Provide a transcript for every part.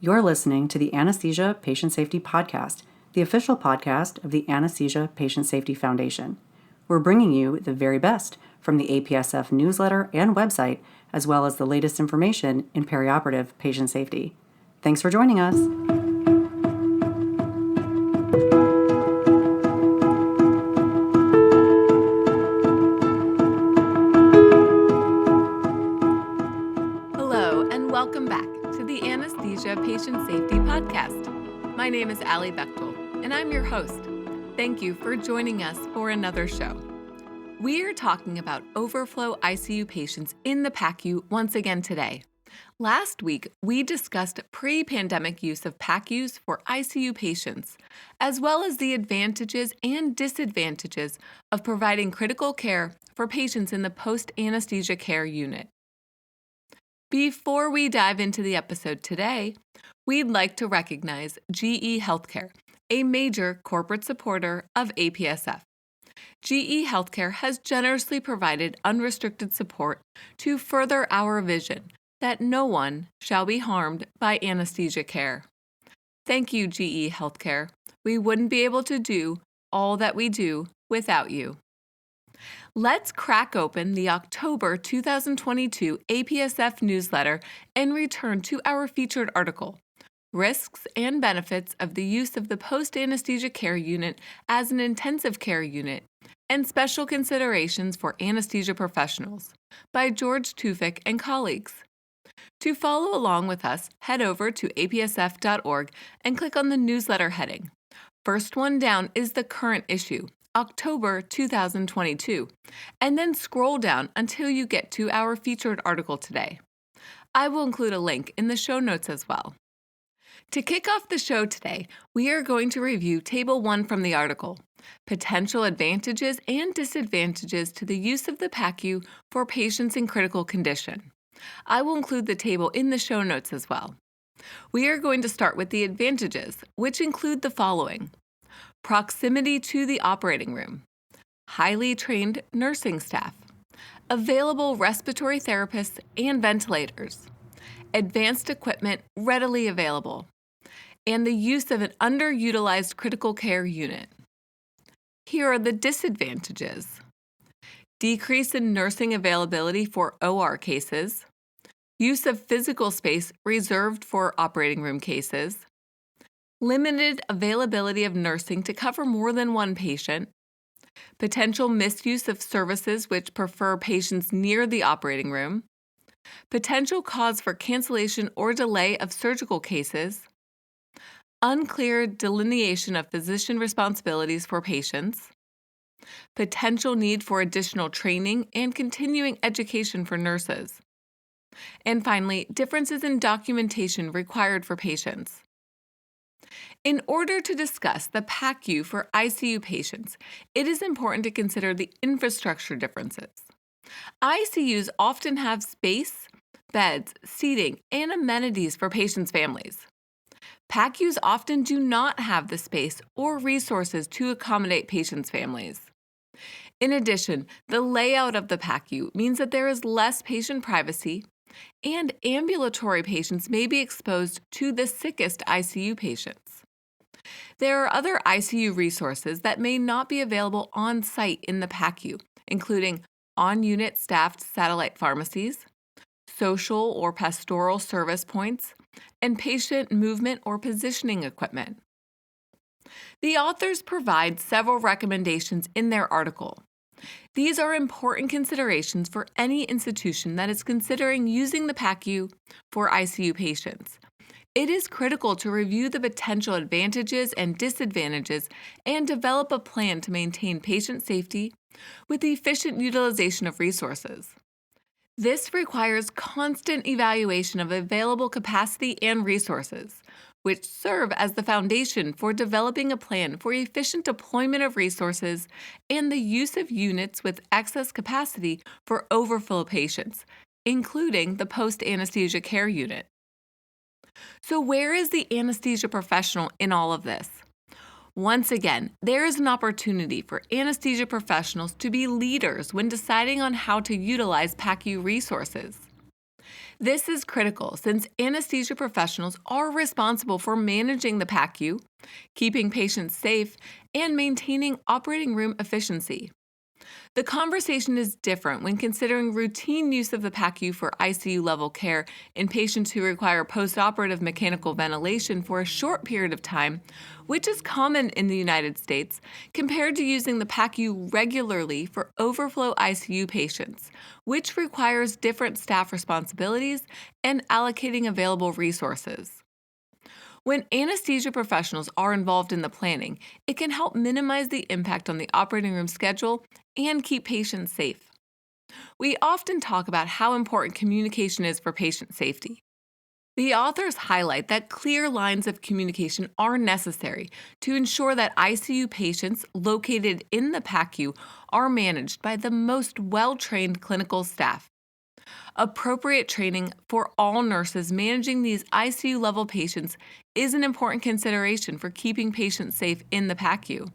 You're listening to the Anesthesia Patient Safety Podcast, the official podcast of the Anesthesia Patient Safety Foundation. We're bringing you the very best from the APSF newsletter and website, as well as the latest information in perioperative patient safety. Thanks for joining us. Hello, and welcome back to the Anesthesia Patient Safety Podcast. My name is Alli Bechtel, and I'm your host. Thank you for joining us for another show. We are talking about overflow ICU patients in the PACU once again today. Last week, we discussed pre-pandemic use of PACUs for ICU patients, as well as the advantages and disadvantages of providing critical care for patients in the post-anesthesia care unit. Before we dive into the episode today, we'd like to recognize GE Healthcare, a major corporate supporter of APSF. GE Healthcare has generously provided unrestricted support to further our vision that no one shall be harmed by anesthesia care. Thank you, GE Healthcare. We wouldn't be able to do all that we do without you. Let's crack open the October 2022 APSF newsletter and return to our featured article, Risks and Benefits of the Use of the Post-Anesthesia Care Unit as an Intensive Care Unit and Special Considerations for Anesthesia Professionals, by George Tufik and colleagues. To follow along with us, head over to apsf.org and click on the newsletter heading. First one down is the current issue, October 2022, and then scroll down until you get to our featured article today. I will include a link in the show notes as well. To kick off the show today, we are going to review Table 1 from the article, Potential Advantages and Disadvantages to the Use of the PACU for Patients in Critical Condition. I will include the table in the show notes as well. We are going to start with the advantages, which include the following: proximity to the operating room, highly trained nursing staff, available respiratory therapists and ventilators, advanced equipment readily available, and the use of an underutilized critical care unit. Here are the disadvantages: decrease in nursing availability for OR cases, use of physical space reserved for operating room cases, limited availability of nursing to cover more than one patient, potential misuse of services which prefer patients near the operating room, potential cause for cancellation or delay of surgical cases, unclear delineation of physician responsibilities for patients, potential need for additional training and continuing education for nurses, and finally, differences in documentation required for patients. In order to discuss the PACU for ICU patients, it is important to consider the infrastructure differences. ICUs often have space, beds, seating, and amenities for patients' families. PACUs often do not have the space or resources to accommodate patients' families. In addition, the layout of the PACU means that there is less patient privacy, and ambulatory patients may be exposed to the sickest ICU patients. There are other ICU resources that may not be available on-site in the PACU, including on-unit staffed satellite pharmacies, social or pastoral service points, and patient movement or positioning equipment. The authors provide several recommendations in their article. These are important considerations for any institution that is considering using the PACU for ICU patients. It is critical to review the potential advantages and disadvantages and develop a plan to maintain patient safety with efficient utilization of resources. This requires constant evaluation of available capacity and resources, which serve as the foundation for developing a plan for efficient deployment of resources and the use of units with excess capacity for overflow patients, including the post-anesthesia care unit. So where is the anesthesia professional in all of this? Once again, there is an opportunity for anesthesia professionals to be leaders when deciding on how to utilize PACU resources. This is critical since anesthesia professionals are responsible for managing the PACU, keeping patients safe, and maintaining operating room efficiency. The conversation is different when considering routine use of the PACU for ICU-level care in patients who require postoperative mechanical ventilation for a short period of time, which is common in the United States, compared to using the PACU regularly for overflow ICU patients, which requires different staff responsibilities and allocating available resources. When anesthesia professionals are involved in the planning, it can help minimize the impact on the operating room schedule and keep patients safe. We often talk about how important communication is for patient safety. The authors highlight that clear lines of communication are necessary to ensure that ICU patients located in the PACU are managed by the most well-trained clinical staff. Appropriate training for all nurses managing these ICU-level patients is an important consideration for keeping patients safe in the PACU.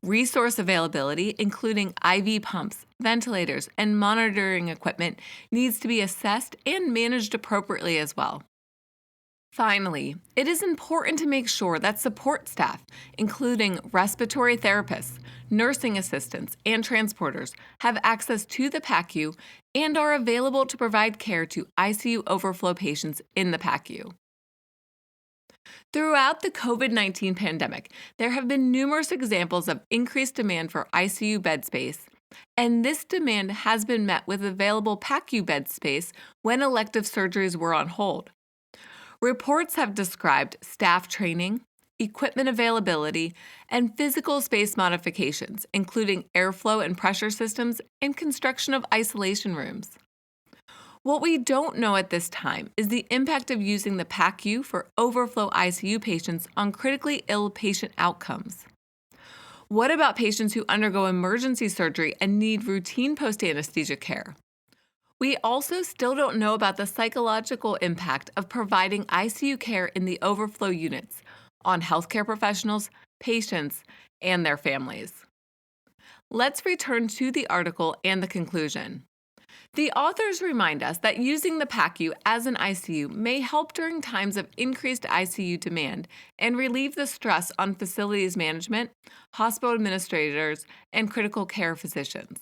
Resource availability, including IV pumps, ventilators, and monitoring equipment, needs to be assessed and managed appropriately as well. Finally, it is important to make sure that support staff, including respiratory therapists, nursing assistants, and transporters, have access to the PACU and are available to provide care to ICU overflow patients in the PACU. Throughout the COVID-19 pandemic, there have been numerous examples of increased demand for ICU bed space, and this demand has been met with available PACU bed space when elective surgeries were on hold. Reports have described staff training, equipment availability, and physical space modifications, including airflow and pressure systems and construction of isolation rooms. What we don't know at this time is the impact of using the PACU for overflow ICU patients on critically ill patient outcomes. What about patients who undergo emergency surgery and need routine post-anesthesia care? We also still don't know about the psychological impact of providing ICU care in the overflow units on healthcare professionals, patients, and their families. Let's return to the article and the conclusion. The authors remind us that using the PACU as an ICU may help during times of increased ICU demand and relieve the stress on facilities management, hospital administrators, and critical care physicians.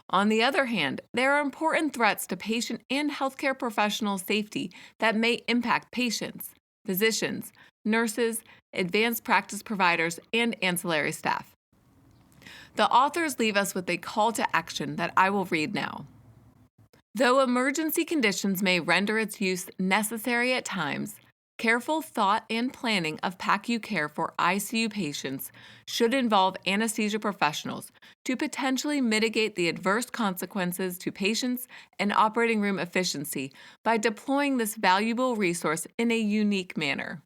On the other hand, there are important threats to patient and healthcare professional safety that may impact patients, physicians, nurses, advanced practice providers, and ancillary staff. The authors leave us with a call to action that I will read now. Though emergency conditions may render its use necessary at times, careful thought and planning of PACU care for ICU patients should involve anesthesia professionals to potentially mitigate the adverse consequences to patients and operating room efficiency by deploying this valuable resource in a unique manner.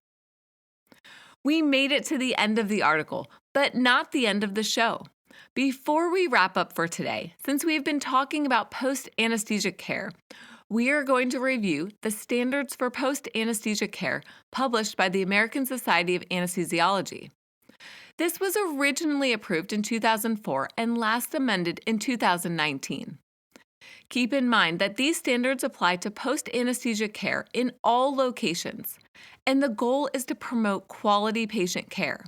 We made it to the end of the article, but not the end of the show. Before we wrap up for today, since we've been talking about post-anesthesia care, we are going to review the Standards for Post-Anesthesia Care published by the American Society of Anesthesiology. This was originally approved in 2004 and last amended in 2019. Keep in mind that these standards apply to post-anesthesia care in all locations, and the goal is to promote quality patient care.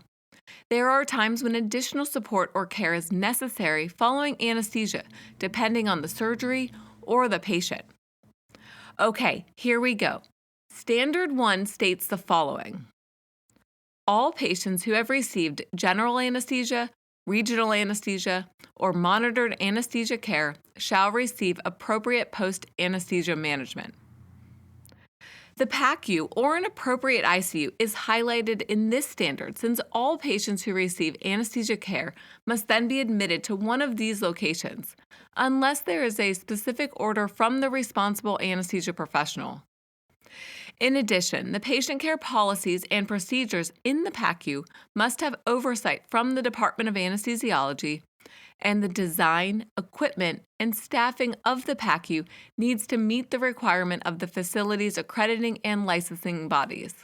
There are times when additional support or care is necessary following anesthesia, depending on the surgery or the patient. Okay, here we go. Standard 1 states the following. All patients who have received general anesthesia, regional anesthesia, or monitored anesthesia care shall receive appropriate post-anesthesia management. The PACU, or an appropriate ICU, is highlighted in this standard since all patients who receive anesthesia care must then be admitted to one of these locations, unless there is a specific order from the responsible anesthesia professional. In addition, the patient care policies and procedures in the PACU must have oversight from the Department of Anesthesiology, and the design, equipment, and staffing of the PACU needs to meet the requirement of the facility's accrediting and licensing bodies.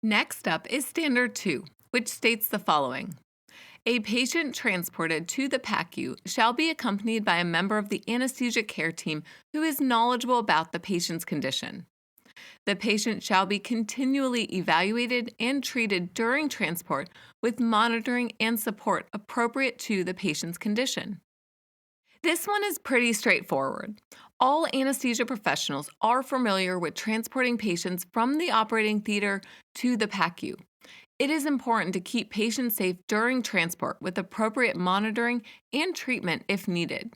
Next up is Standard 2, which states the following. A patient transported to the PACU shall be accompanied by a member of the anesthesia care team who is knowledgeable about the patient's condition. The patient shall be continually evaluated and treated during transport with monitoring and support appropriate to the patient's condition. This one is pretty straightforward. All anesthesia professionals are familiar with transporting patients from the operating theater to the PACU. It is important to keep patients safe during transport with appropriate monitoring and treatment if needed.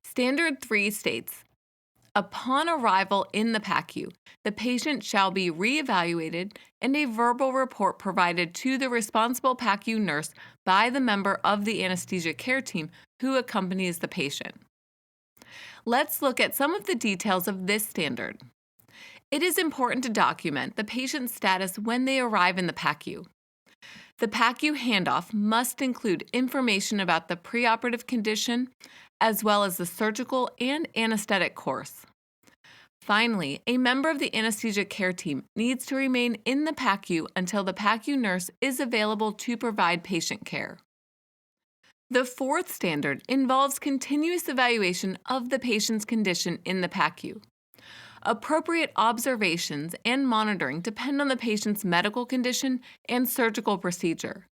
Standard 3 states, upon arrival in the PACU, the patient shall be reevaluated and a verbal report provided to the responsible PACU nurse by the member of the anesthesia care team who accompanies the patient. Let's look at some of the details of this standard. It is important to document the patient's status when they arrive in the PACU. The PACU handoff must include information about the preoperative condition, as well as the surgical and anesthetic course. Finally, a member of the anesthesia care team needs to remain in the PACU until the PACU nurse is available to provide patient care. The fourth standard involves continuous evaluation of the patient's condition in the PACU. Appropriate observations and monitoring depend on the patient's medical condition and surgical procedure.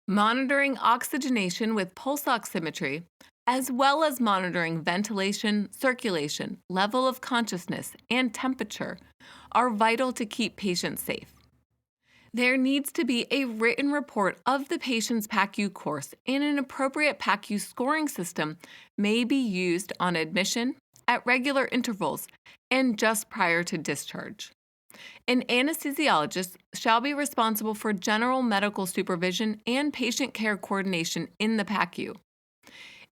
Monitoring oxygenation with pulse oximetry, as well as monitoring ventilation, circulation, level of consciousness, and temperature, are vital to keep patients safe. There needs to be a written report of the patient's PACU course, and an appropriate PACU scoring system may be used on admission, at regular intervals, and just prior to discharge. An anesthesiologist shall be responsible for general medical supervision and patient care coordination in the PACU.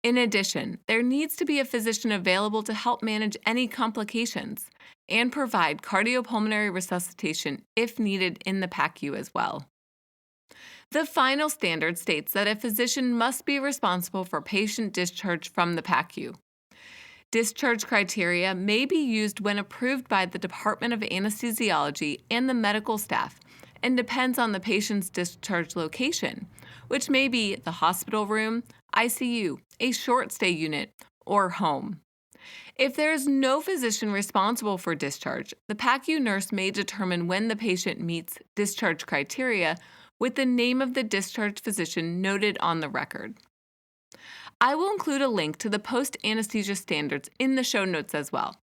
In addition, there needs to be a physician available to help manage any complications and provide cardiopulmonary resuscitation if needed in the PACU as well. The final standard states that a physician must be responsible for patient discharge from the PACU. Discharge criteria may be used when approved by the Department of Anesthesiology and the medical staff, and depends on the patient's discharge location, which may be the hospital room, ICU, a short stay unit, or home. If there is no physician responsible for discharge, the PACU nurse may determine when the patient meets discharge criteria with the name of the discharge physician noted on the record. I will include a link to the post-anesthesia standards in the show notes as well.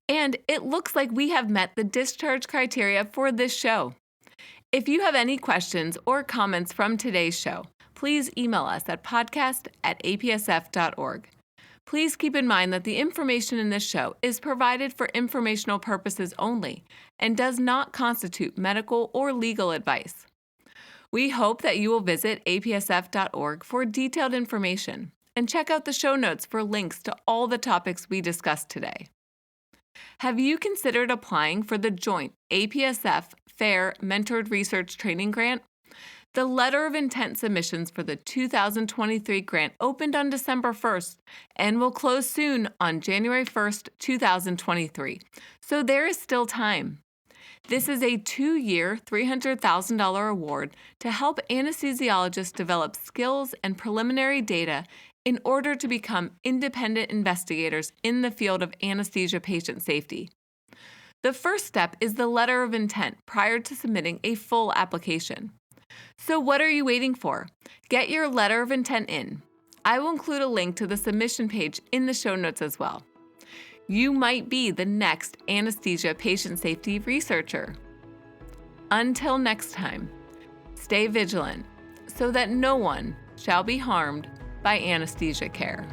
And it looks like we have met the discharge criteria for this show. If you have any questions or comments from today's show, please email us at podcast@apsf.org. Please keep in mind that the information in this show is provided for informational purposes only and does not constitute medical or legal advice. We hope that you will visit apsf.org for detailed information and check out the show notes for links to all the topics we discussed today. Have you considered applying for the joint APSF FAIR Mentored Research Training Grant? The letter of intent submissions for the 2023 grant opened on December 1st and will close soon on January 1st, 2023, so there is still time. This is a 2-year, $300,000 award to help anesthesiologists develop skills and preliminary data in order to become independent investigators in the field of anesthesia patient safety. The first step is the letter of intent prior to submitting a full application. So what are you waiting for? Get your letter of intent in. I will include a link to the submission page in the show notes as well. You might be the next anesthesia patient safety researcher. Until next time, stay vigilant so that no one shall be harmed by anesthesia care.